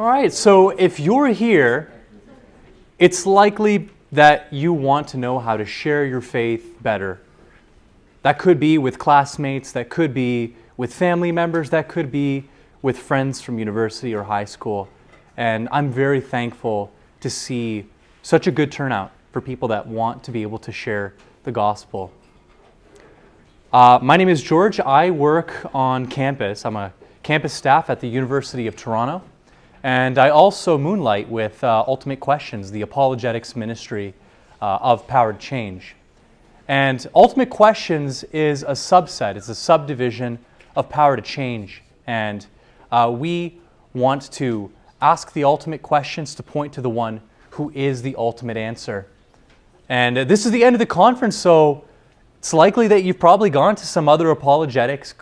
All right, so if you're here, it's likely that you want to know how to share your faith better. That could be with classmates, that could be with family members, that could be with friends from university or high school. And I'm very thankful to see such a good turnout for people that want to be able to share the gospel. My name is George. I work on campus. I'm a campus staff at the University of Toronto. And I also moonlight with Ultimate Questions, the apologetics ministry of Power to Change. And Ultimate Questions is a subset, it's a subdivision of Power to Change. And we want to ask the ultimate questions to point to the one who is the ultimate answer. And this is the end of the conference, so it's likely that you've probably gone to some other apologetics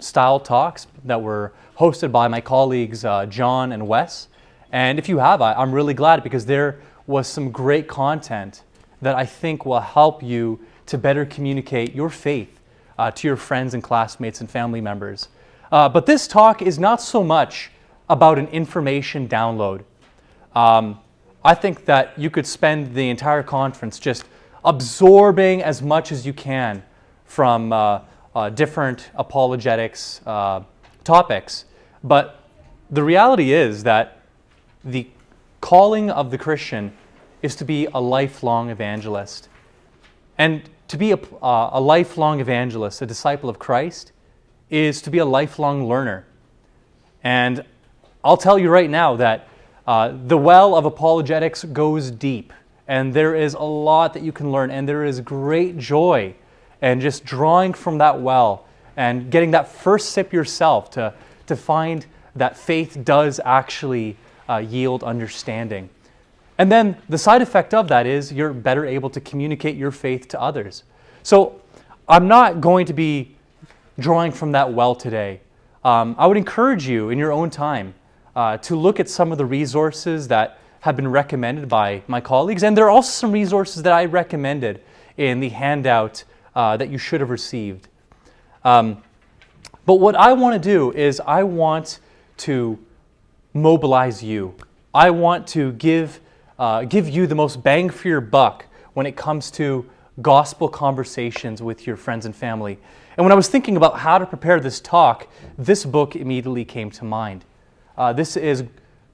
style talks that were hosted by my colleagues John and Wes. And if you have, I'm really glad because there was some great content that I think will help you to better communicate your faith to your friends and classmates and family members. But this talk is not so much about an information download. I think that you could spend the entire conference just absorbing as much as you can from different apologetics topics. But the reality is that the calling of the Christian is to be a lifelong evangelist. And to be a lifelong evangelist, a disciple of Christ, is to be a lifelong learner. And I'll tell you right now that the well of apologetics goes deep, and there is a lot that you can learn, and there is great joy in just drawing from that well and getting that first sip yourself to find that faith does actually yield understanding. And then the side effect of that is you're better able to communicate your faith to others. So I'm not going to be drawing from that well today. I would encourage you in your own time to look at some of the resources that have been recommended by my colleagues. And there are also some resources that I recommended in the handout that you should have received. But what I want to do is I want to mobilize you. I want to give you the most bang for your buck when it comes to gospel conversations with your friends and family. And when I was thinking about how to prepare this talk, this book immediately came to mind. This is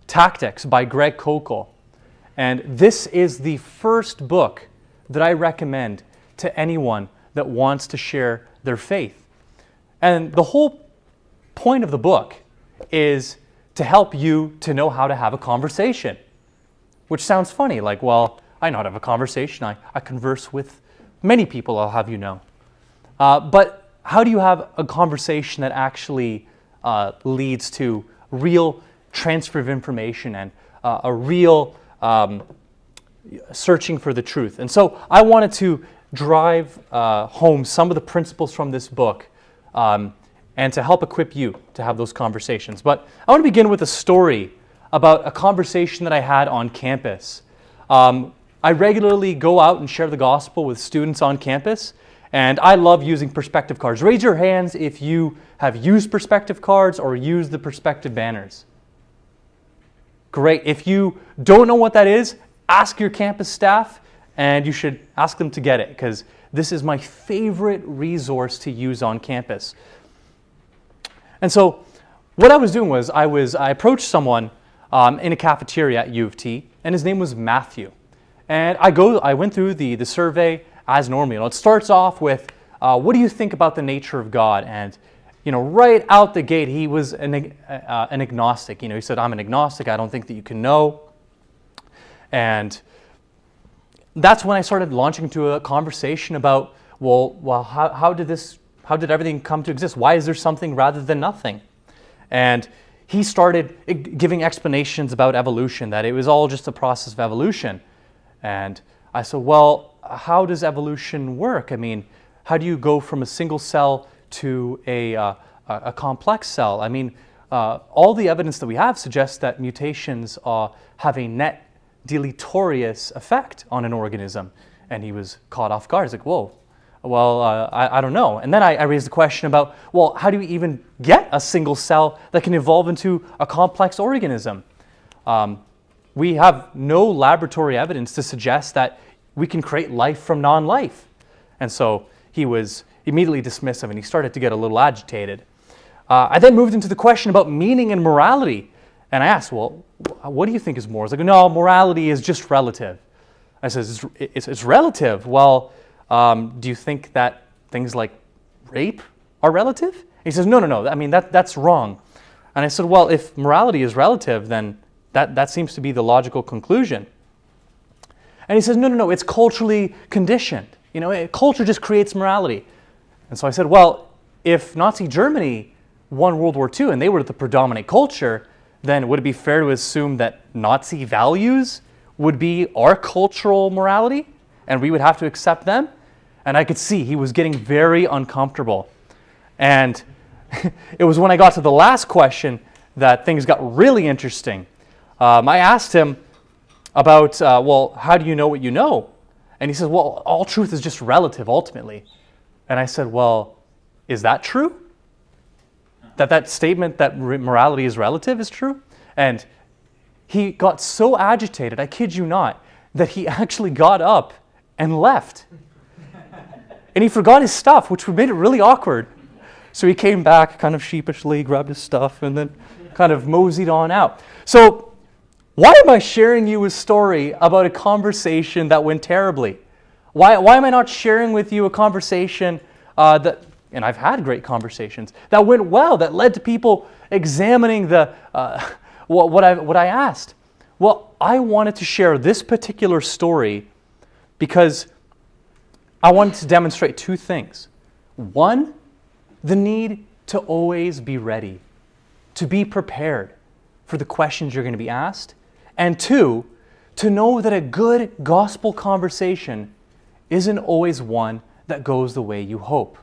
Tactics by Greg Koukl. And this is the first book that I recommend to anyone that wants to share their faith. And the whole point of the book is to help you to know how to have a conversation. Which sounds funny, like, well, I know how to have a conversation. I converse with many people, I'll have you know. But how do you have a conversation that actually leads to real transfer of information and a real searching for the truth? And so I wanted to drive home some of the principles from this book and to help equip you to have those conversations. But I want to begin with a story about a conversation that I had on campus. I regularly go out and share the gospel with students on campus, and I love using perspective cards. Raise your hands if you have used perspective cards or used the perspective banners. Great. If you don't know what that is, ask your campus staff, and you should ask them to get it, because this is my favorite resource to use on campus. And so what I was doing was I approached someone in a cafeteria at U of T, and his name was Matthew. And I went through the survey as normal. You know, it starts off with, what do you think about the nature of God? And right out the gate, he was an agnostic. He said, I'm an agnostic. I don't think that you can know. And that's when I started launching into a conversation about, well, how did everything come to exist? Why is there something rather than nothing? And he started giving explanations about evolution, that it was all just a process of evolution. And I said, well, how does evolution work? I mean, how do you go from a single cell to a complex cell? I mean, all the evidence that we have suggests that mutations have a net deleterious effect on an organism. And he was caught off guard. He's like, whoa, well, I don't know. And then I raised the question about, well, how do you even get a single cell that can evolve into a complex organism? we have no laboratory evidence to suggest that we can create life from non-life. And so he was immediately dismissive, and he started to get a little agitated. I then moved into the question about meaning and morality. And I asked, well, what do you think is moral? He's like, no, morality is just relative. I says, it's relative. Well, do you think that things like rape are relative? He says, no. I mean, that's wrong. And I said, well, if morality is relative, then that seems to be the logical conclusion. And he says, no, it's culturally conditioned. Culture just creates morality. And so I said, well, if Nazi Germany won World War II and they were the predominant culture, then would it be fair to assume that Nazi values would be our cultural morality and we would have to accept them? And I could see he was getting very uncomfortable. And it was when I got to the last question that things got really interesting. I asked him about, well, how do you know what you know? And he says, well, all truth is just relative ultimately. And I said, well, is that true? That statement that morality is relative is true? And he got so agitated, I kid you not, that he actually got up and left. And he forgot his stuff, which made it really awkward. So he came back kind of sheepishly, grabbed his stuff, and then kind of moseyed on out. So why am I sharing you a story about a conversation that went terribly? Why am I not sharing with you a conversation that, and I've had great conversations, that went well, that led to people examining what I asked? Well, I wanted to share this particular story because I wanted to demonstrate two things. One, the need to always be ready, to be prepared for the questions you're going to be asked. And two, to know that a good gospel conversation isn't always one that goes the way you hope.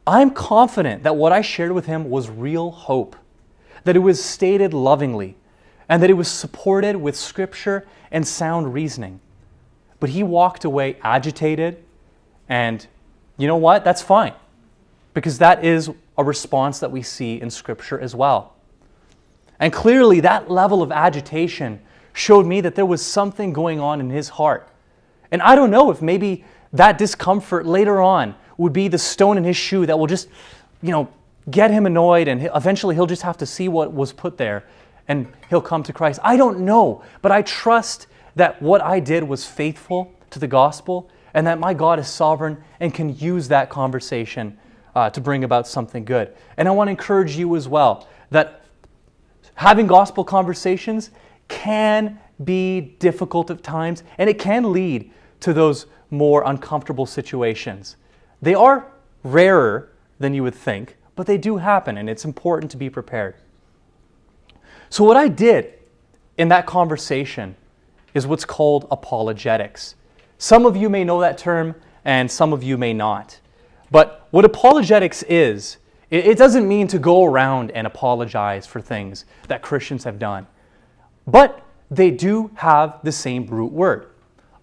I'm confident that what I shared with him was real hope, that it was stated lovingly, and that it was supported with scripture and sound reasoning. But he walked away agitated, and you know what? That's fine, because that is a response that we see in scripture as well. And clearly that level of agitation showed me that there was something going on in his heart. And I don't know if maybe that discomfort later on would be the stone in his shoe that will just, get him annoyed, and eventually he'll just have to see what was put there and he'll come to Christ. I don't know, but I trust that what I did was faithful to the gospel and that my God is sovereign and can use that conversation to bring about something good. And I want to encourage you as well that having gospel conversations can be difficult at times, and it can lead to those more uncomfortable situations. They are rarer than you would think, but they do happen, and it's important to be prepared. So what I did in that conversation is what's called apologetics. Some of you may know that term, and some of you may not. But what apologetics is, it doesn't mean to go around and apologize for things that Christians have done. But they do have the same root word.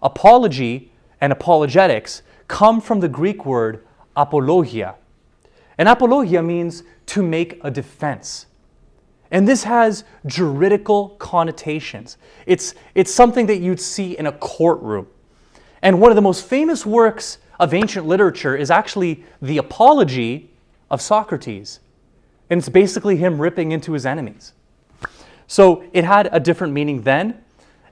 Apology and apologetics come from the Greek word apologia. And apologia means to make a defense. And this has juridical connotations. It's something that you'd see in a courtroom. And one of the most famous works of ancient literature is actually the Apology of Socrates. And it's basically him ripping into his enemies. So it had a different meaning then.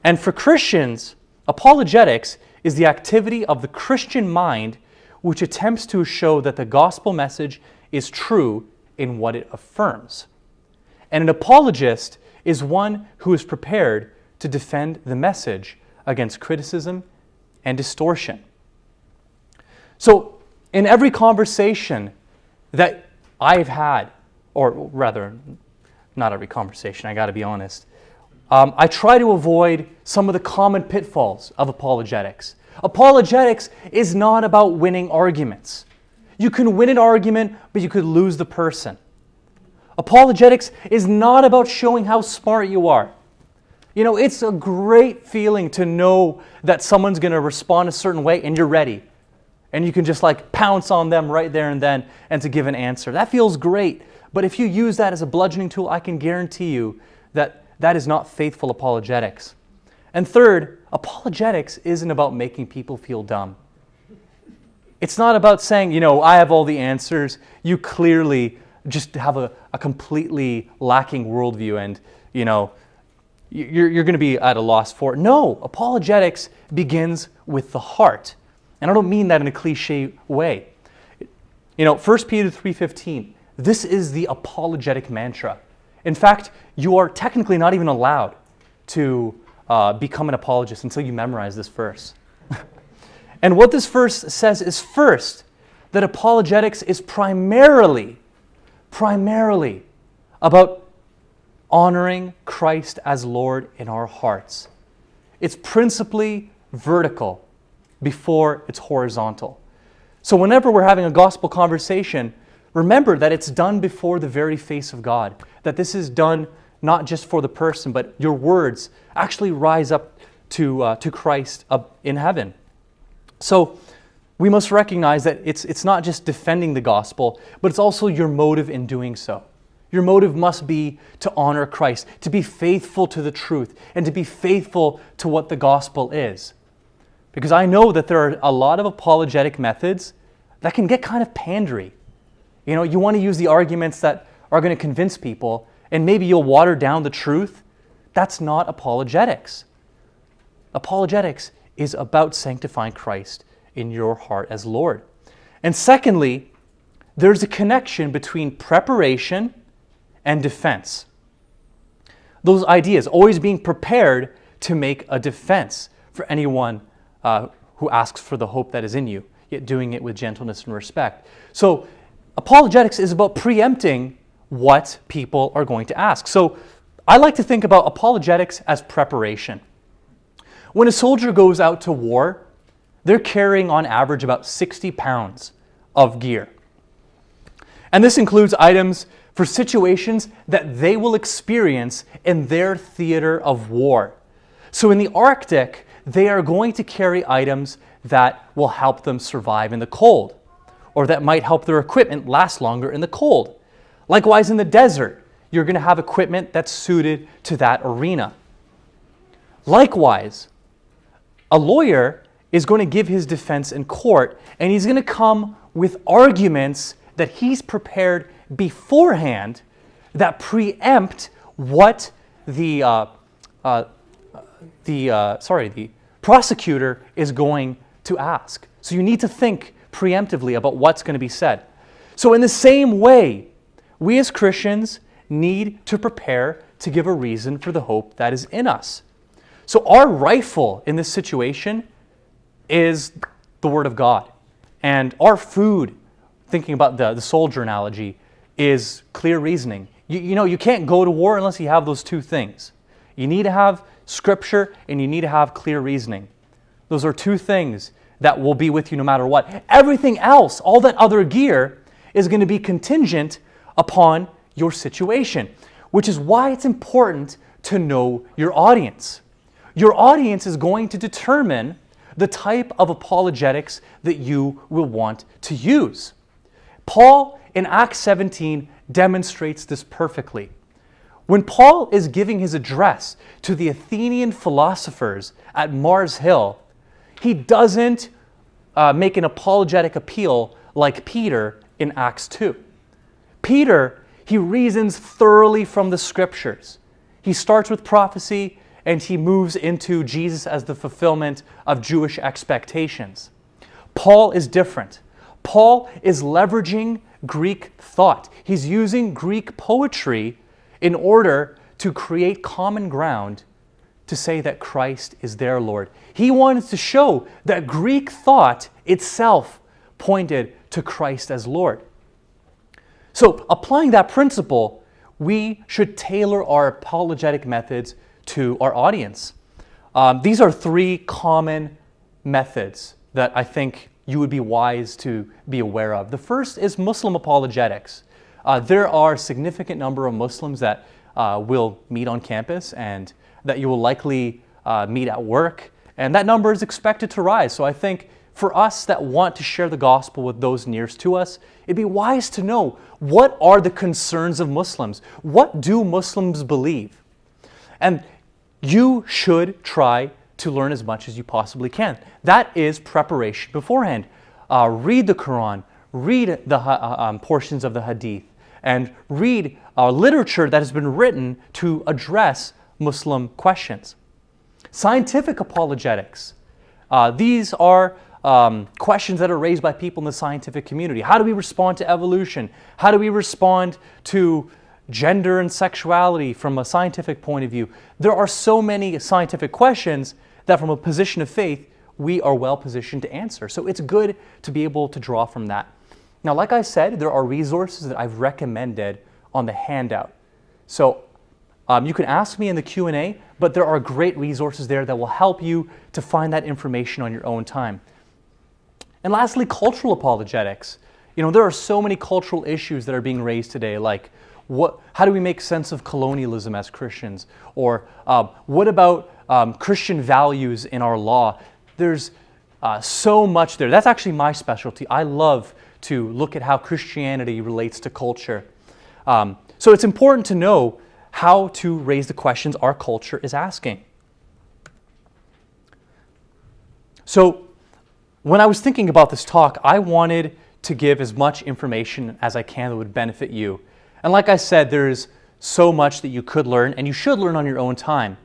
And for Christians, apologetics is the activity of the Christian mind which attempts to show that the gospel message is true in what it affirms. And an apologist is one who is prepared to defend the message against criticism and distortion. So in every conversation that I've had, or rather, not every conversation, I got to be honest, I try to avoid some of the common pitfalls of apologetics. Apologetics is not about winning arguments. You can win an argument, but you could lose the person. Apologetics is not about showing how smart you are. It's a great feeling to know that someone's going to respond a certain way and you're ready. And you can just pounce on them right there and then and to give an answer. That feels great. But if you use that as a bludgeoning tool, I can guarantee you that that is not faithful apologetics. And third, apologetics isn't about making people feel dumb. It's not about saying, I have all the answers. You clearly just have a completely lacking worldview and, you're going to be at a loss for it. No, apologetics begins with the heart. And I don't mean that in a cliche way. 1 Peter 3:15, this is the apologetic mantra. In fact, you are technically not even allowed to become an apologist until you memorize this verse. And what this verse says is, first, that apologetics is primarily about honoring Christ as Lord in our hearts. It's principally vertical before it's horizontal. So whenever we're having a gospel conversation, remember that it's done before the very face of God, that this is done not just for the person, but your words actually rise up to Christ up in heaven. So we must recognize that it's not just defending the gospel, but it's also your motive in doing so. Your motive must be to honor Christ, to be faithful to the truth, and to be faithful to what the gospel is. Because I know that there are a lot of apologetic methods that can get kind of pandery. You want to use the arguments that are going to convince people, and maybe you'll water down the truth. That's not apologetics. Apologetics is about sanctifying Christ in your heart as Lord. And secondly, there's a connection between preparation and defense. Those ideas, always being prepared to make a defense for anyone who asks for the hope that is in you, yet doing it with gentleness and respect. So apologetics is about preempting what people are going to ask. So I like to think about apologetics as preparation. When a soldier goes out to war, they're carrying on average about 60 pounds of gear. And this includes items for situations that they will experience in their theater of war. So in the Arctic, they are going to carry items that will help them survive in the cold, or that might help their equipment last longer in the cold. Likewise, in the desert, you're going to have equipment that's suited to that arena. Likewise, a lawyer is going to give his defense in court, and he's going to come with arguments that he's prepared beforehand that preempt what the prosecutor is going to ask. So you need to think preemptively about what's going to be said. So in the same way, we as Christians need to prepare to give a reason for the hope that is in us. So our rifle in this situation is the Word of God. And our food, thinking about the soldier analogy, is clear reasoning. You can't go to war unless you have those two things. You need to have Scripture and you need to have clear reasoning. Those are two things that will be with you no matter what. Everything else, all that other gear, is going to be contingent upon your situation, which is why it's important to know your audience. Your audience is going to determine the type of apologetics that you will want to use. Paul in Acts 17 demonstrates this perfectly. When Paul is giving his address to the Athenian philosophers at Mars Hill, he doesn't make an apologetic appeal like Peter in Acts 2. Peter, he reasons thoroughly from the Scriptures. He starts with prophecy and he moves into Jesus as the fulfillment of Jewish expectations. Paul is different. Paul is leveraging Greek thought. He's using Greek poetry in order to create common ground to say that Christ is their Lord. He wanted to show that Greek thought itself pointed to Christ as Lord. So, applying that principle, we should tailor our apologetic methods to our audience. These are three common methods that I think you would be wise to be aware of. The first is Muslim apologetics. There are a significant number of Muslims that will meet on campus and that you will likely meet at work, and that number is expected to rise. So I think for us that want to share the gospel with those nearest to us, it'd be wise to know what are the concerns of Muslims? What do Muslims believe? And you should try to learn as much as you possibly can. That is preparation beforehand. Read the Quran, read the portions of the Hadith, and read literature that has been written to address Muslim questions. Scientific apologetics. These are questions that are raised by people in the scientific community. How do we respond to evolution? How do we respond to gender and sexuality from a scientific point of view? There are so many scientific questions that from a position of faith, we are well positioned to answer. So it's good to be able to draw from that. Now, like I said, there are resources that I've recommended on the handout. So you can ask me in the Q&A, but there are great resources there that will help you to find that information on your own time. And lastly, cultural apologetics. There are so many cultural issues that are being raised today, like how do we make sense of colonialism as Christians? Or what about Christian values in our law? There's so much there. That's actually my specialty. I love to look at how Christianity relates to culture. So it's important to know how to raise the questions our culture is asking. So when I was thinking about this talk, I wanted to give as much information as I can that would benefit you. And like I said, there's so much that you could learn, and you should learn on your own time.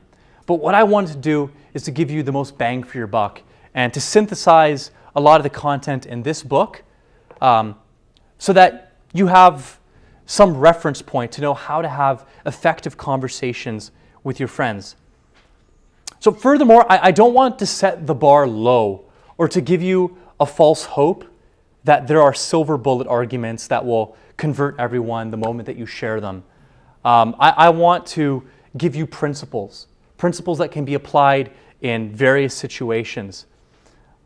But what I wanted to do is to give you the most bang for your buck and to synthesize a lot of the content in this book so that you have some reference point to know how to have effective conversations with your friends. So furthermore, I don't want to set the bar low or to give you a false hope that there are silver bullet arguments that will convert everyone the moment that you share them. I want to give you principles that can be applied in various situations.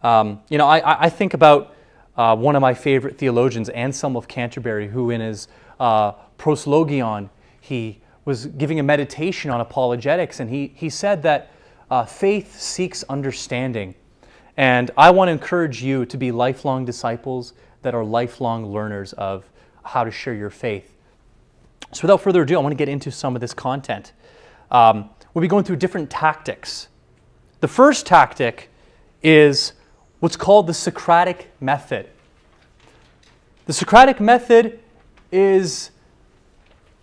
I think about one of my favorite theologians, Anselm of Canterbury, who in his proslogion, he was giving a meditation on apologetics, and he said that faith seeks understanding. And I want to encourage you to be lifelong disciples that are lifelong learners of how to share your faith. So without further ado, I want to get into some of this content. We'll be going through different tactics. The first tactic is what's called the Socratic method. The Socratic method is,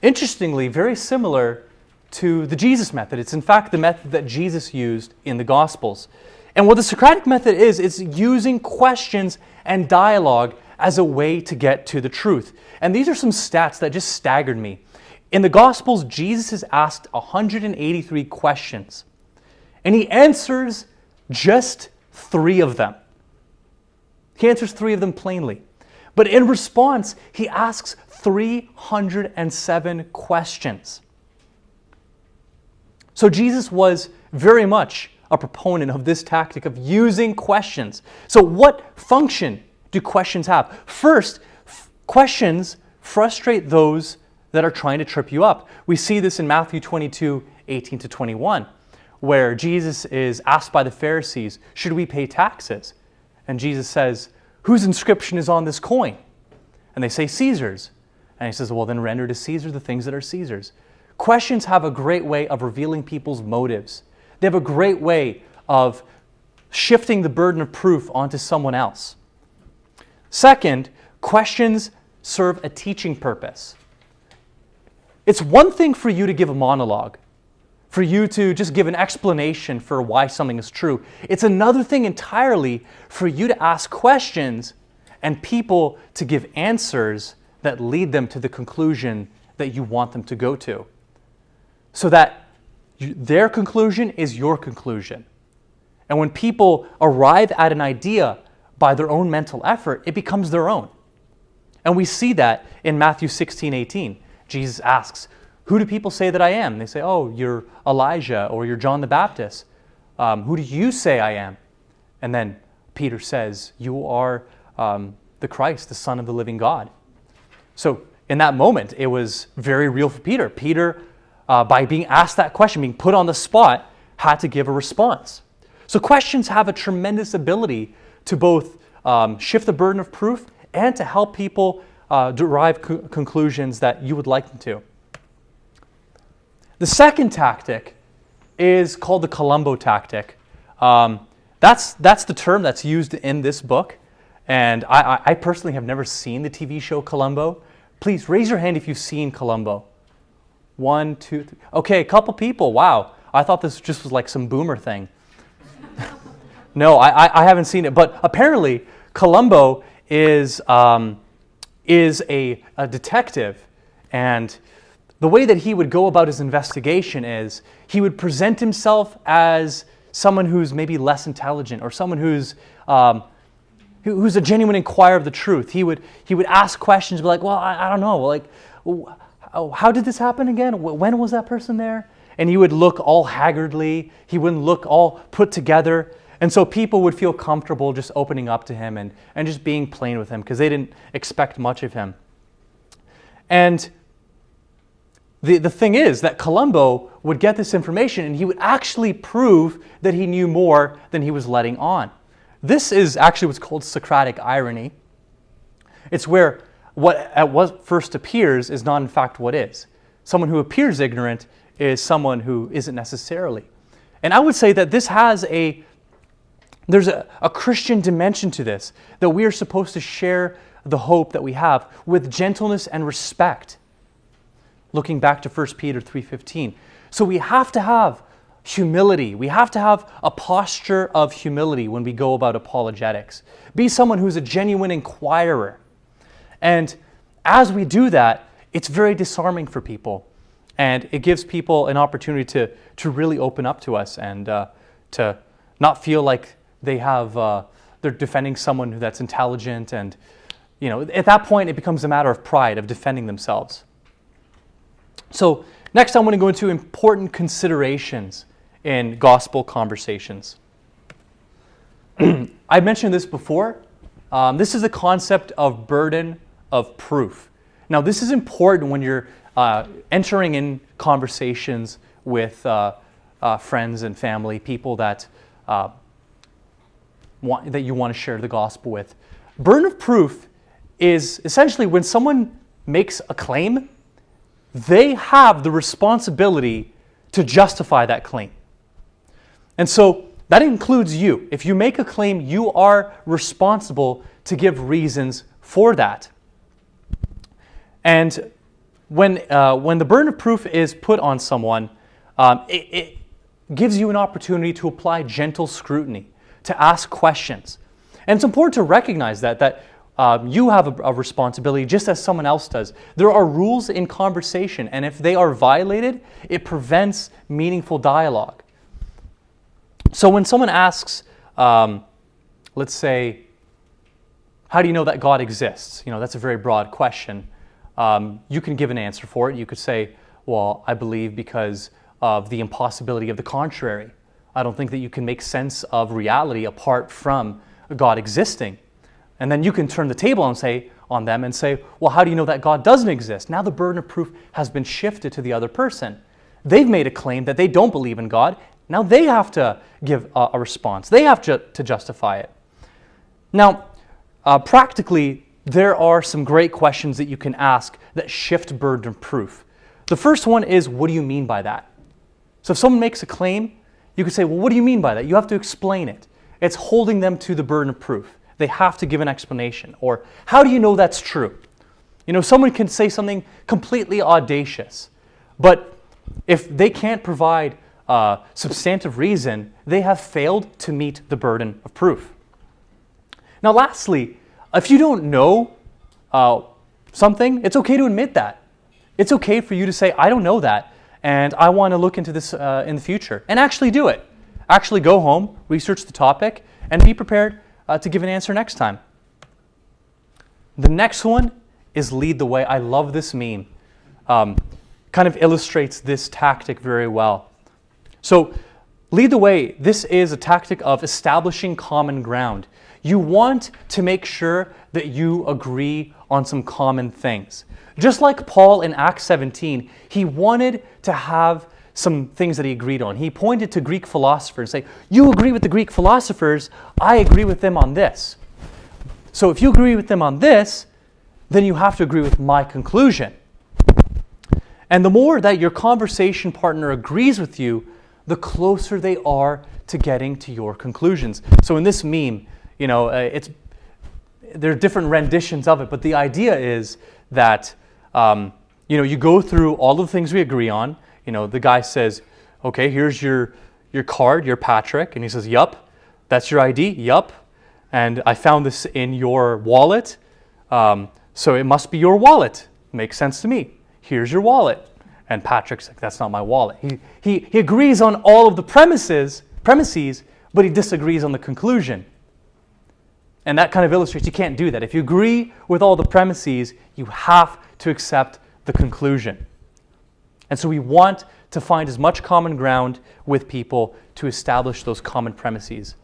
interestingly, very similar to the Jesus method. It's in fact the method that Jesus used in the Gospels. And what the Socratic method is, it's using questions and dialogue as a way to get to the truth. And these are some stats that just staggered me. In the Gospels, Jesus is asked 183 questions, and he answers just 3 of them. He answers 3 of them plainly. But in response, he asks 307 questions. So Jesus was very much a proponent of this tactic of using questions. So what function do questions have? First, questions frustrate those that are trying to trip you up. We see this in Matthew 22, 18 to 21, where Jesus is asked by the Pharisees, should we pay taxes? And Jesus says, whose inscription is on this coin? And they say, Caesar's. And he says, well, then render to Caesar the things that are Caesar's. Questions have a great way of revealing people's motives. They have a great way of shifting the burden of proof onto someone else. Second, questions serve a teaching purpose. It's one thing for you to give a monologue, for you to just give an explanation for why something is true. It's another thing entirely for you to ask questions and people to give answers that lead them to the conclusion that you want them to go to. So that their conclusion is your conclusion. And when people arrive at an idea by their own mental effort, it becomes their own. And we see that in Matthew 16, 18. Jesus asks, who do people say that I am? They say, oh, you're Elijah or you're John the Baptist. Who do you say I am? And then Peter says, you are the Christ, the Son of the living God. So in that moment, it was very real for Peter. Peter, by being asked that question, being put on the spot, had to give a response. So questions have a tremendous ability to both shift the burden of proof and to help people derive conclusions that you would like them to. The second tactic is called the Columbo tactic. That's the term that's used in this book. And I personally have never seen the TV show Columbo. Please raise your hand if you've seen Columbo. 1, 2, 3. Okay, a couple people. Wow. I thought this just was like some boomer thing. No, I haven't seen it. But apparently, Columbo is a detective. And the way that he would go about his investigation is he would present himself as someone who's maybe less intelligent or someone who's a genuine inquirer of the truth. He would ask questions, be like, well, I don't know, like, how did this happen again? When was that person there? And he would look all haggardly. He wouldn't look all put together. And so people would feel comfortable just opening up to him and just being plain with him because they didn't expect much of him. And the thing is that Columbo would get this information and he would actually prove that he knew more than he was letting on. This is actually what's called Socratic irony. It's where what first appears is not in fact what is. Someone who appears ignorant is someone who isn't necessarily. And I would say that this has there's a Christian dimension to this, that we are supposed to share the hope that we have with gentleness and respect. Looking back to 1 Peter 3:15. So we have to have humility. We have to have a posture of humility when we go about apologetics. Be someone who's a genuine inquirer. And as we do that, it's very disarming for people. And it gives people an opportunity to really open up to us and to not feel like they're defending someone that's intelligent. And, at that point, it becomes a matter of pride, of defending themselves. So next, I'm going to go into important considerations in gospel conversations. I mentioned this before. This is the concept of burden of proof. Now, this is important when you're entering in conversations with friends and family, people that you want to share the gospel with. Burden of proof is essentially when someone makes a claim, they have the responsibility to justify that claim. And so that includes you. If you make a claim, you are responsible to give reasons for that. And when the burden of proof is put on someone, it gives you an opportunity to apply gentle scrutiny, to ask questions. And it's important to recognize that you have a responsibility just as someone else does. There are rules in conversation, and if they are violated, it prevents meaningful dialogue. So when someone asks, let's say, how do you know that God exists? That's a very broad question. You can give an answer for it. You could say, well, I believe because of the impossibility of the contrary. I don't think that you can make sense of reality apart from God existing. And then you can turn the table on them and say, well, how do you know that God doesn't exist? Now the burden of proof has been shifted to the other person. They've made a claim that they don't believe in God. Now they have to give a response. They have to justify it. Now, practically, there are some great questions that you can ask that shift burden of proof. The first one is, what do you mean by that? So if someone makes a claim, you could say, well, what do you mean by that? You have to explain it. It's holding them to the burden of proof. They have to give an explanation. Or, how do you know that's true? Someone can say something completely audacious, but if they can't provide substantive reason, they have failed to meet the burden of proof. Now, lastly, if you don't know something, it's okay to admit that. It's okay for you to say, I don't know that, and I want to look into this in the future, and actually do it. Actually go home, research the topic, and be prepared to give an answer next time. The next one is lead the way. I love this meme. Kind of illustrates this tactic very well. So, lead the way. This is a tactic of establishing common ground. You want to make sure that you agree on some common things. Just like Paul in Acts 17, he wanted to have some things that he agreed on. He pointed to Greek philosophers and say, you agree with the Greek philosophers, I agree with them on this. So if you agree with them on this, then you have to agree with my conclusion. And the more that your conversation partner agrees with you, the closer they are to getting to your conclusions. So in this meme, there are different renditions of it, but the idea is that you go through all the things we agree on. The guy says, okay, here's your card, you're Patrick, and he says, yup. That's your ID? Yup. And I found this in your wallet, so it must be your wallet. Makes sense to me. Here's your wallet. And Patrick's like, that's not my wallet. He agrees on all of the premises, but he disagrees on the conclusion. And that kind of illustrates you can't do that. If you agree with all the premises, you have to accept the conclusion. And so we want to find as much common ground with people to establish those common premises.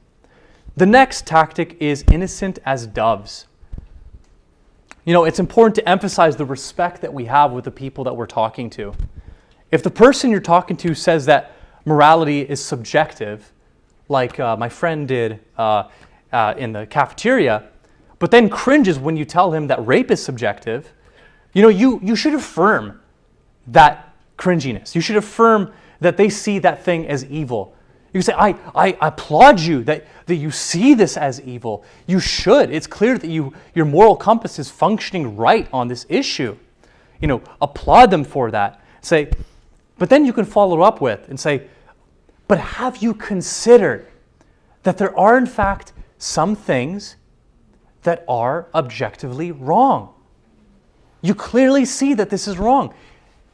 The next tactic is innocent as doves. It's important to emphasize the respect that we have with the people that we're talking to. If the person you're talking to says that morality is subjective, like my friend did in the cafeteria, but then cringes when you tell him that rape is subjective, you should affirm that cringiness. You should affirm that they see that thing as evil. You can say, I applaud you that you see this as evil. You should. It's clear that your moral compass is functioning right on this issue. Applaud them for that. But then you can follow up with and say, but have you considered that there are in fact some things that are objectively wrong? You clearly see that this is wrong.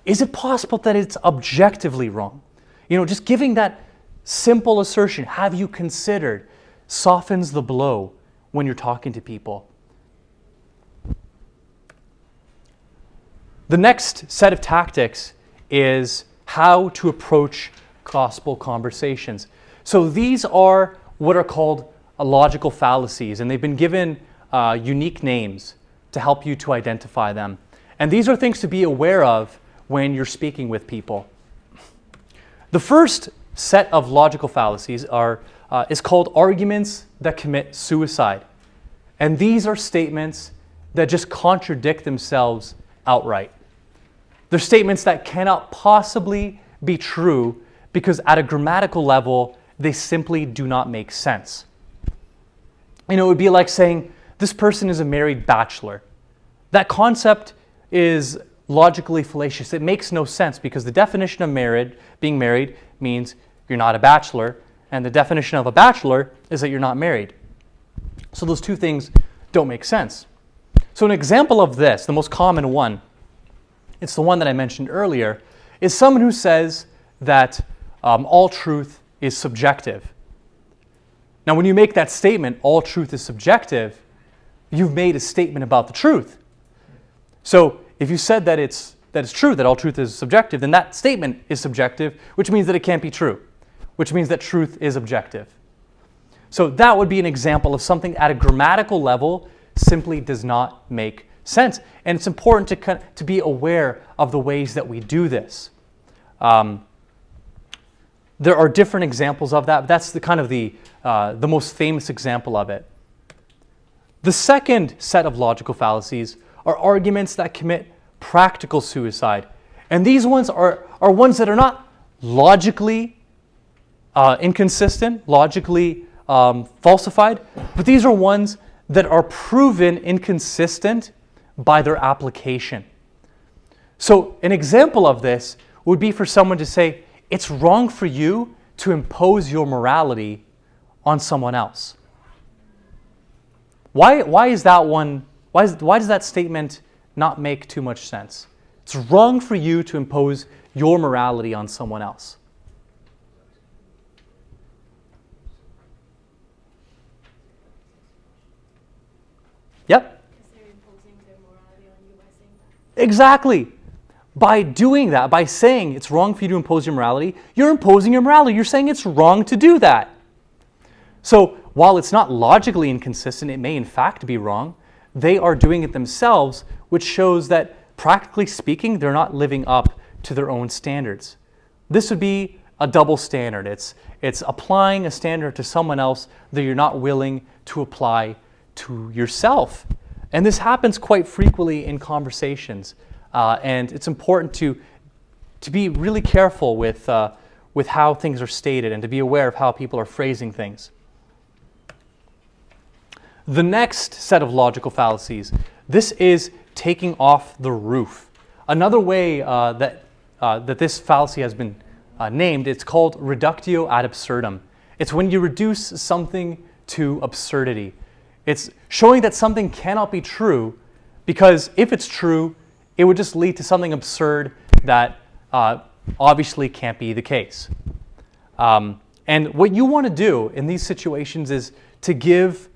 Is it possible that it's objectively wrong? Just giving that simple assertion, have you considered, softens the blow when you're talking to people. The next set of tactics is how to approach gospel conversations. So these are what are called logical fallacies, and they've been given unique names to help you to identify them. And these are things to be aware of when you're speaking with people. The first set of logical fallacies is called arguments that commit suicide. And these are statements that just contradict themselves outright. They're statements that cannot possibly be true because at a grammatical level, they simply do not make sense. It would be like saying, this person is a married bachelor. That concept is logically fallacious. It makes no sense because the definition of being married means you're not a bachelor, and the definition of a bachelor is that you're not married. So those two things don't make sense. So an example of this, the most common one, it's the one that I mentioned earlier, is someone who says that all truth is subjective. Now, when you make that statement, all truth is subjective, you've made a statement about the truth. So if you said that it's true, that all truth is subjective, then that statement is subjective, which means that it can't be true, which means that truth is objective. So that would be an example of something at a grammatical level simply does not make sense. And it's important to be aware of the ways that we do this. There are different examples of that, but that's the most famous example of it. The second set of logical fallacies are arguments that commit practical suicide. And these ones are ones that are not logically inconsistent, logically falsified, but these are ones that are proven inconsistent by their application. So an example of this would be for someone to say, it's wrong for you to impose your morality on someone else. Why is that one? Why does that statement not make too much sense? It's wrong for you to impose your morality on someone else. Yep. They're imposing their morality on you by saying that. Exactly. By doing that, by saying it's wrong for you to impose your morality, you're imposing your morality. You're saying it's wrong to do that. So while it's not logically inconsistent, it may in fact be wrong, they are doing it themselves, which shows that practically speaking, they're not living up to their own standards. This would be a double standard. It's applying a standard to someone else that you're not willing to apply to yourself. And this happens quite frequently in conversations. And it's important to be really careful with with how things are stated and to be aware of how people are phrasing things. The next set of logical fallacies, this is taking off the roof. Another way that this fallacy has been named, it's called reductio ad absurdum. It's when you reduce something to absurdity. It's showing that something cannot be true because if it's true, it would just lead to something absurd that obviously can't be the case. And what you want to do in these situations is to give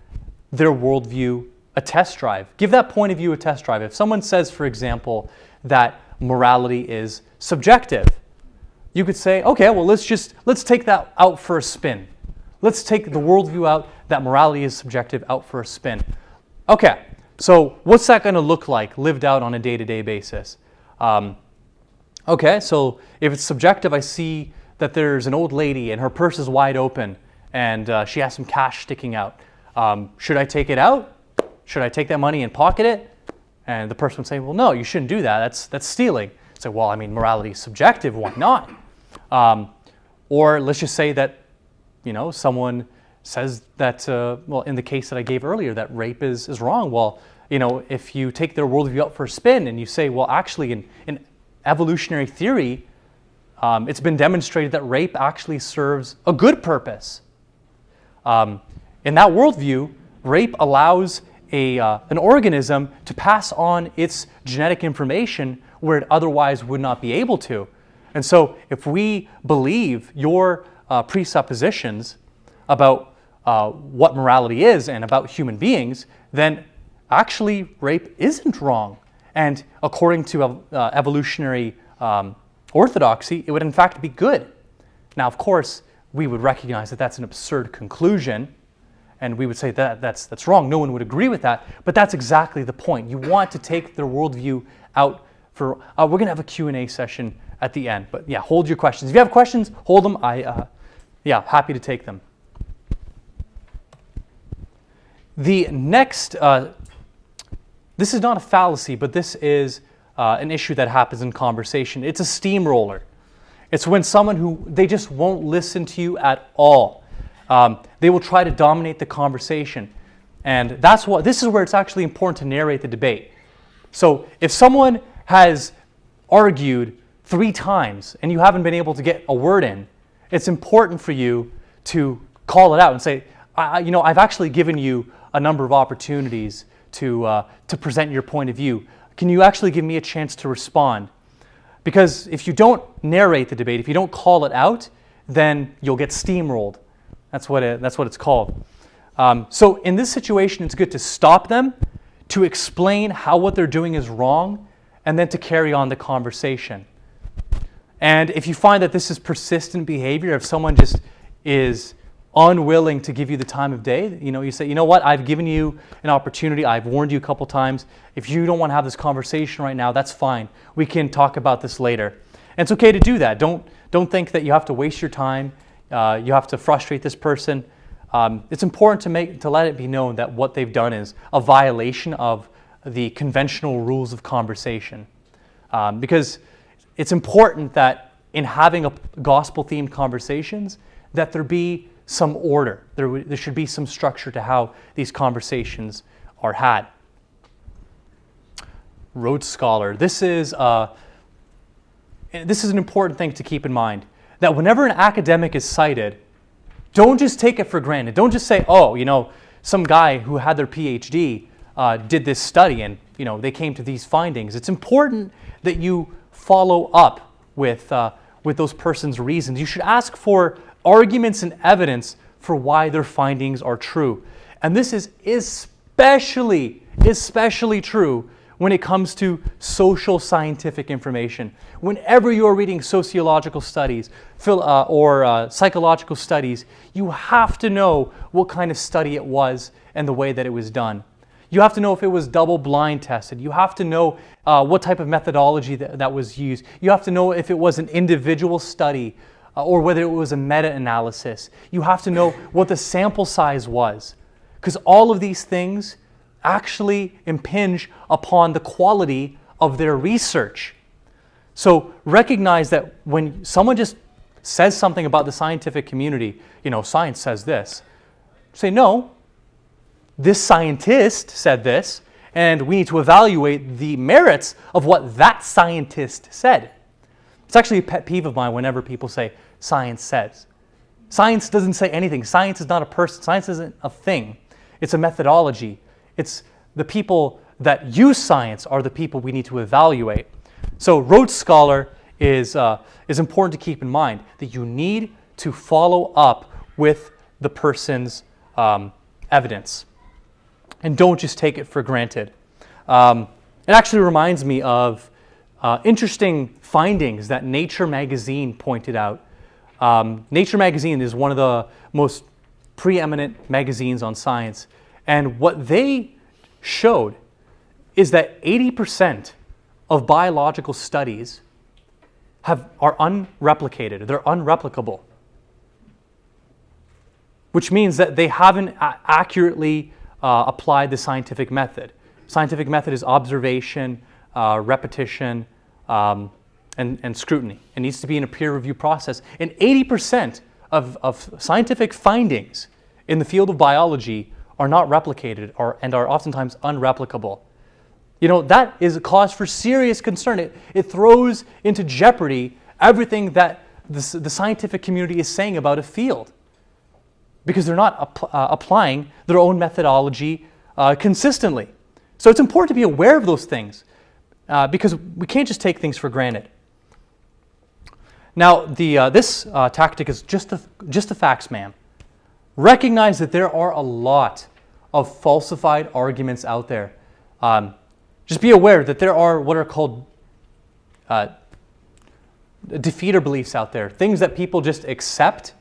their worldview a test drive. Give that point of view a test drive. If someone says, for example, that morality is subjective, you could say, okay, well, let's take that out for a spin. Let's take the worldview out that morality is subjective out for a spin. Okay, so what's that going to look like lived out on a day-to-day basis? Okay, so if it's subjective, I see that there's an old lady and her purse is wide open and she has some cash sticking out. Should I take it out? Should I take that money and pocket it? And the person would say, well, no, you shouldn't do that. That's stealing. Say, well, I mean, morality is subjective. Why not? Or let's just say that, someone says that, well, in the case that I gave earlier, that rape is wrong. Well, if you take their worldview out for a spin and you say, well, actually, in evolutionary theory, it's been demonstrated that rape actually serves a good purpose. In that worldview, rape allows an organism to pass on its genetic information where it otherwise would not be able to. And so if we believe your presuppositions about what morality is and about human beings, then actually rape isn't wrong. And according to evolutionary orthodoxy, it would in fact be good. Now, of course, we would recognize that that's an absurd conclusion, and we would say that that's wrong. No one would agree with that, but that's exactly the point. You want to take their worldview out for, we're going to have a Q&A session at the end, but yeah, hold your questions. If you have questions, hold them. Happy to take them. The next, this is not a fallacy, but this is an issue that happens in conversation. It's a steamroller. It's when someone they just won't listen to you at all. They will try to dominate the conversation. And this is where it's actually important to narrate the debate. So if someone has argued 3 times and you haven't been able to get a word in, it's important for you to call it out and say, I've actually given you a number of opportunities to present your point of view. Can you actually give me a chance to respond? Because if you don't narrate the debate, if you don't call it out, then you'll get steamrolled. That's what it's called. So in this situation, it's good to stop them, to explain how what they're doing is wrong, and then to carry on the conversation. And if you find that this is persistent behavior, if someone just is unwilling to give you the time of day, you say, you know what, I've given you an opportunity, I've warned you a couple times. If you don't want to have this conversation right now, that's fine. We can talk about this later. And it's okay to do that. Don't think that you have to waste your time. You have to frustrate this person. It's important to let it be known that what they've done is a violation of the conventional rules of conversation. Because it's important that in having gospel-themed conversations, that there be some order. There should be some structure to how these conversations are had. Rhodes Scholar. This is an important thing to keep in mind. That whenever an academic is cited, don't just take it for granted. Don't just say, some guy who had their PhD did this study and they came to these findings. It's important that you follow up with those persons' reasons. You should ask for arguments and evidence for why their findings are true. And this is especially true when it comes to social scientific information. Whenever you are reading sociological studies or psychological studies, you have to know what kind of study it was and the way that it was done. You have to know if it was double-blind tested. You have to know what type of methodology that was used. You have to know if it was an individual study or whether it was a meta-analysis. You have to know what the sample size was, because all of these things actually impinge upon the quality of their research. So recognize that when someone just says something about the scientific community, science says this. Say, no, this scientist said this, and we need to evaluate the merits of what that scientist said. It's actually a pet peeve of mine whenever people say, science says. Science doesn't say anything. Science is not a person. Science isn't a thing. It's a methodology. It's the people that use science are the people we need to evaluate. So Rhodes Scholar is important to keep in mind, that you need to follow up with the person's evidence. And don't just take it for granted. It actually reminds me of interesting findings that Nature magazine pointed out. Nature magazine is one of the most preeminent magazines on science. And what they showed is that 80% of biological studies are unreplicated. They're unreplicable. Which means that they haven't accurately applied the scientific method. Scientific method is observation, repetition, and scrutiny. It needs to be in a peer review process. And 80% of scientific findings in the field of biology are not replicated and are oftentimes unreplicable. That is a cause for serious concern. It throws into jeopardy everything that the scientific community is saying about a field, because they're not applying their own methodology consistently. So it's important to be aware of those things, because we can't just take things for granted. Now, this tactic is just the facts, man. Recognize that there are a lot of falsified arguments out there. Just be aware that there are what are called defeater beliefs out there, things that people just accept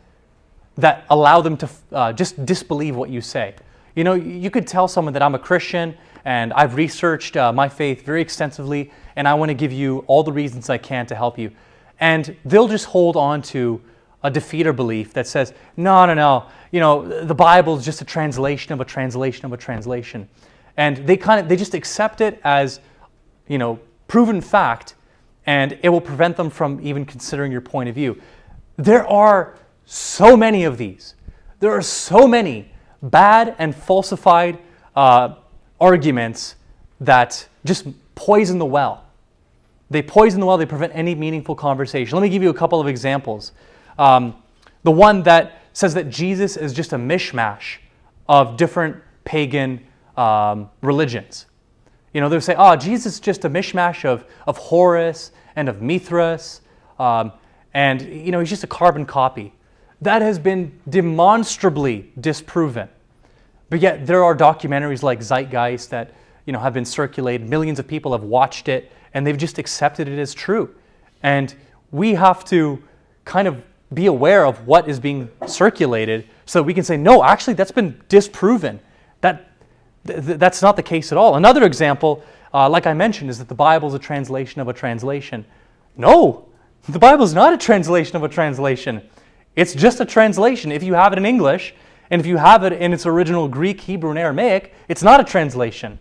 that allow them to just disbelieve what you say. You could tell someone that I'm a Christian and I've researched my faith very extensively and I want to give you all the reasons I can to help you. And they'll just hold on to a defeater belief that says, no, the Bible is just a translation of a translation of a translation. And they just accept it as, proven fact, and it will prevent them from even considering your point of view. There are so many of these. There are so many bad and falsified arguments that just poison the well. They poison the well, they prevent any meaningful conversation. Let me give you a couple of examples. The one that says that Jesus is just a mishmash of different pagan religions. They'll say, Jesus is just a mishmash of Horus and of Mithras, and he's just a carbon copy. That has been demonstrably disproven. But yet there are documentaries like Zeitgeist that have been circulated. Millions of people have watched it, and they've just accepted it as true. And we have to kind of be aware of what is being circulated so that we can say, no, actually that's been disproven. That's not the case at all. Another example, like I mentioned, is that the Bible is a translation of a translation. No, the Bible is not a translation of a translation. It's just a translation. If you have it in English, and if you have it in its original Greek, Hebrew, and Aramaic, it's not a translation.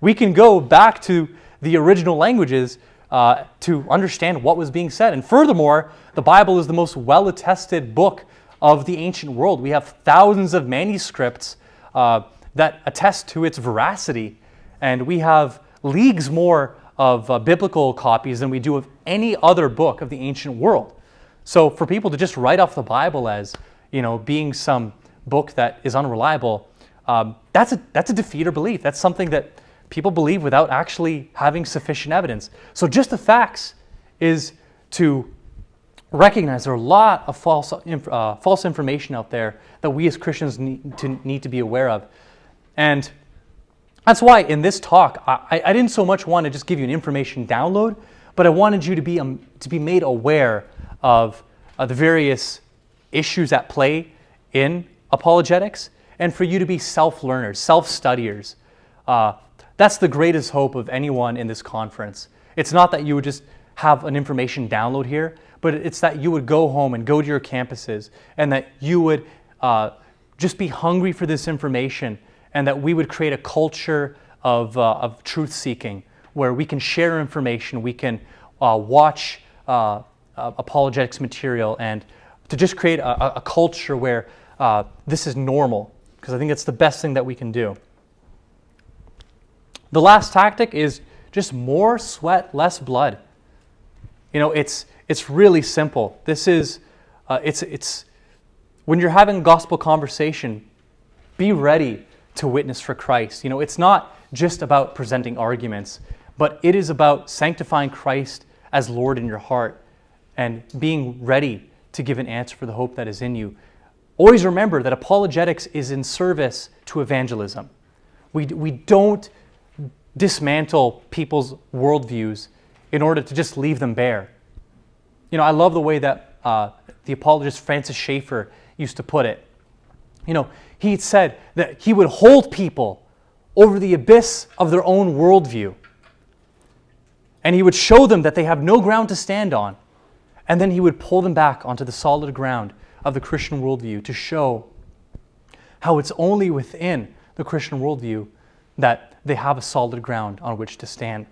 We can go back to the original languages to understand what was being said. And furthermore, the Bible is the most well-attested book of the ancient world. We have thousands of manuscripts that attest to its veracity. And we have leagues more of biblical copies than we do of any other book of the ancient world. So for people to just write off the Bible as, being some book that is unreliable, that's a defeater belief. That's something that people believe without actually having sufficient evidence. So just the facts is to recognize there are a lot of false information out there that we as Christians need to be aware of. And that's why in this talk, I didn't so much want to just give you an information download, but I wanted you to be made aware of the various issues at play in apologetics, and for you to be self-learners, self-studiers. That's the greatest hope of anyone in this conference. It's not that you would just have an information download here, but it's that you would go home and go to your campuses, and that you would just be hungry for this information, and that we would create a culture of truth-seeking where we can share information, we can watch apologetics material and to just create a culture where this is normal, because I think it's the best thing that we can do. The last tactic is just more sweat, less blood. It's really simple. This is it's when you're having a gospel conversation, be ready to witness for Christ. It's not just about presenting arguments, but it is about sanctifying Christ as Lord in your heart and being ready to give an answer for the hope that is in you. Always remember that apologetics is in service to evangelism. We don't dismantle people's worldviews in order to just leave them bare. I love the way that the apologist Francis Schaeffer used to put it. He said that he would hold people over the abyss of their own worldview. And he would show them that they have no ground to stand on. And then he would pull them back onto the solid ground of the Christian worldview to show how it's only within the Christian worldview that they have a solid ground on which to stand.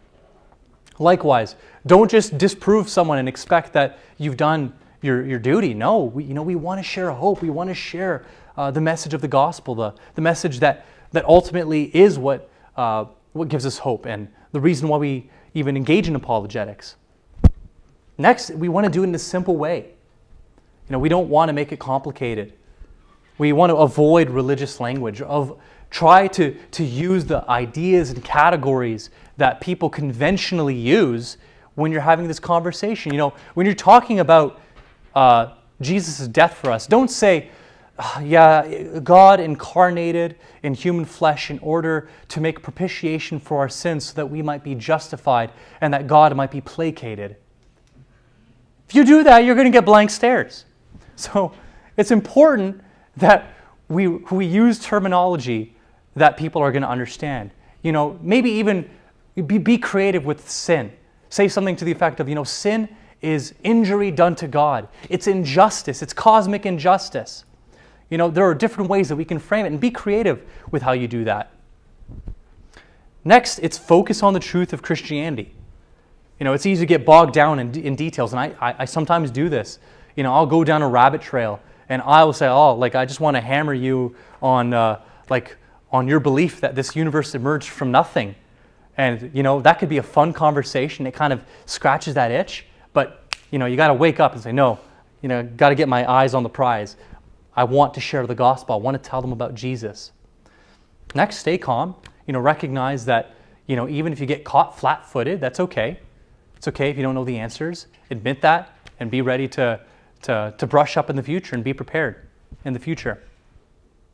Likewise, don't just disprove someone and expect that you've done your duty. No, we want to share hope. We want to share the message of the gospel, the message that ultimately is what gives us hope and the reason why we even engage in apologetics. Next, we want to do it in a simple way. We don't want to make it complicated. We want to avoid religious language, try to use the ideas and categories that people conventionally use when you're having this conversation. When you're talking about Jesus' death for us, don't say, God incarnated in human flesh in order to make propitiation for our sins so that we might be justified and that God might be placated. If you do that, you're going to get blank stares. So it's important that we use terminology that people are going to understand. Maybe even be creative with sin. Say something to the effect of, sin is injury done to God. It's injustice. It's cosmic injustice. There are different ways that we can frame it, and be creative with how you do that. Next, it's focus on the truth of Christianity. It's easy to get bogged down in details, and I sometimes do this. I'll go down a rabbit trail, and I will say, I just want to hammer you on your belief that this universe emerged from nothing. And, that could be a fun conversation. It kind of scratches that itch, but, you got to wake up and say, no, got to get my eyes on the prize. I want to share the gospel. I want to tell them about Jesus. Next, stay calm. Recognize that, even if you get caught flat-footed, that's okay. It's okay if you don't know the answers. Admit that and be ready to brush up in the future and be prepared in the future.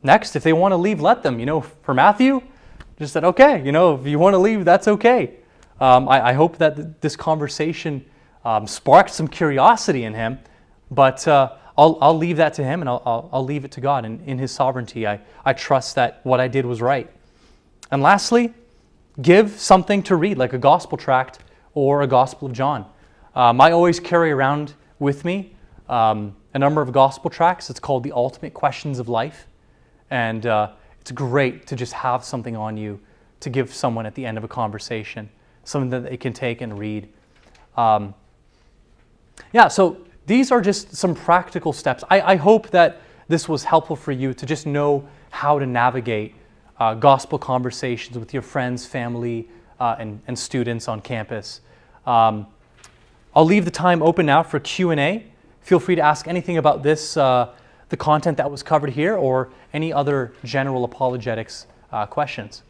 Next, if they want to leave, let them. For Matthew, just said, okay, if you want to leave, that's okay. I hope that this conversation sparked some curiosity in him, but I'll leave that to him, and I'll leave it to God. And in His sovereignty, I trust that what I did was right. And lastly, give something to read, like a gospel tract or a Gospel of John. I always carry around with me a number of gospel tracts. It's called The Ultimate Questions of Life. And it's great to just have something on you to give someone at the end of a conversation, something that they can take and read. So these are just some practical steps. I hope that this was helpful for you to just know how to navigate gospel conversations with your friends, family, and students on campus. I'll leave the time open now for Q&A. Feel free to ask anything about this, the content that was covered here, or any other general apologetics questions.